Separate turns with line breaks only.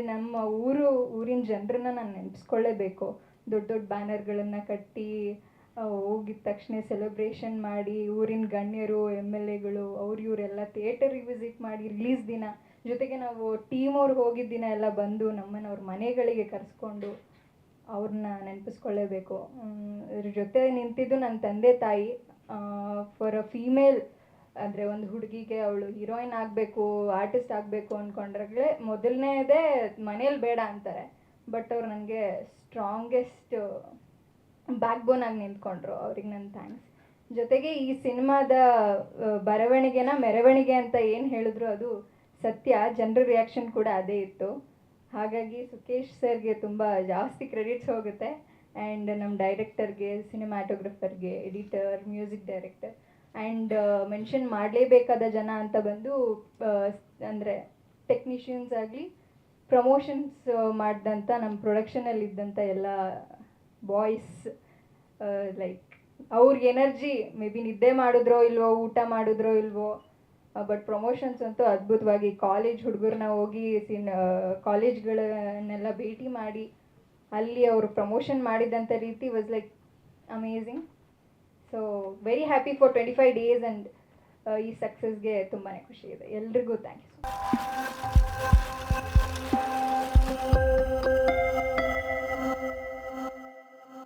ನಮ್ಮ ಊರಿನ ಜನರನ್ನ ನಾನು ನೆನೆಸ್ಕೊಳ್ಳೇಬೇಕು. ದೊಡ್ಡ ದೊಡ್ಡ ಬ್ಯಾನರ್ಗಳನ್ನು ಕಟ್ಟಿ ಹೋಗಿದ ತಕ್ಷಣ ಸೆಲೆಬ್ರೇಷನ್ ಮಾಡಿ, ಊರಿನ ಗಣ್ಯರು, MLAಗಳು ಅವ್ರು ಇವರೆಲ್ಲ ಥಿಯೇಟರಿಗೆ ವಿಸಿಟ್ ಮಾಡಿ ರಿಲೀಸ್ ದಿನ, ಜೊತೆಗೆ ನಾವು ಟೀಮ್ ಅವ್ರು ಹೋಗಿದ್ದ ದಿನ ಎಲ್ಲ ಬಂದು ನಮ್ಮನ್ನು ಅವ್ರ ಮನೆಗಳಿಗೆ ಕರೆಸ್ಕೊಂಡು ಅವ್ರನ್ನ ನೆನಪಿಸ್ಕೊಳ್ಳೇಬೇಕು. ಇದ್ರ ಜೊತೆ ನಿಂತಿದ್ದು ನನ್ನ ತಂದೆ ತಾಯಿ. ಫಾರ್ ಅ ಫೀಮೇಲ್ ಅಂದರೆ ಒಂದು ಹುಡುಗಿಗೆ ಅವಳು ಹೀರೋಯಿನ್ ಆಗಬೇಕು, ಆರ್ಟಿಸ್ಟ್ ಆಗಬೇಕು ಅಂದ್ಕೊಂಡ್ರೆ ಮೊದಲನೇದೇ ಮನೇಲಿ ಬೇಡ ಅಂತಾರೆ. ಬಟ್ ಅವ್ರು ನನಗೆ ಸ್ಟ್ರಾಂಗೆಸ್ಟ್ ಬ್ಯಾಕ್ ಬೋನ್ ಆಗಿ ನಿಂತ್ಕೊಂಡ್ರು. ಅವ್ರಿಗೆ ನನ್ನ ಥ್ಯಾಂಕ್ಸ್. ಜೊತೆಗೆ ಈ ಸಿನಿಮಾದ ಬರವಣಿಗೆನ ಮೆರವಣಿಗೆ ಅಂತ ಏನು ಹೇಳಿದ್ರು ಅದು ಸತ್ಯ. ಜನರ ರಿಯಾಕ್ಷನ್ ಕೂಡ ಅದೇ ಇತ್ತು. ಹಾಗಾಗಿ ಸುಕೇಶ್ ಸರ್ಗೆ ತುಂಬ ಜಾಸ್ತಿ ಕ್ರೆಡಿಟ್ಸ್ ಹೋಗುತ್ತೆ. ಆ್ಯಂಡ್ ನಮ್ಮ ಡೈರೆಕ್ಟರ್ಗೆ, ಸಿನಿಮ್ಯಾಟೋಗ್ರಫರ್ಗೆ, editor, music director, and mention ಮಾಡಲೇಬೇಕಾದ ಜನ ಅಂತ ಬಂದು ಅಂದರೆ ಟೆಕ್ನಿಷಿಯನ್ಸ್ ಆಗಲಿ, ಪ್ರಮೋಷನ್ಸ್ ಮಾಡಿದಂಥ ನಮ್ಮ ಪ್ರೊಡಕ್ಷನಲ್ಲಿ ಇದ್ದಂಥ ಎಲ್ಲ ಬಾಯ್ಸ್, ಲೈಕ್ ಅವ್ರಿಗೆ ಎನರ್ಜಿ ಮೇ ಬಿ ನಿದ್ದೆ ಮಾಡಿದ್ರೋ ಇಲ್ವೋ, ಊಟ ಮಾಡಿದ್ರೋ ಇಲ್ವೋ, ಬಟ್ ಪ್ರಮೋಷನ್ಸ್ ಅಂತೂ ಅದ್ಭುತವಾಗಿ ಕಾಲೇಜ್ ಹುಡುಗರನ್ನ ಹೋಗಿ ಕಾಲೇಜ್ಗಳನ್ನೆಲ್ಲ ಭೇಟಿ ಮಾಡಿ ಅಲ್ಲಿ ಅವರು ಪ್ರಮೋಷನ್ ಮಾಡಿದಂಥ ರೀತಿ was like amazing. So very happy for 25 days and ಈ ಸಕ್ಸಸ್ಗೆ ತುಂಬಾ ಖುಷಿ ಇದೆ. ಎಲ್ರಿಗೂ ಥ್ಯಾಂಕ್ ಯು.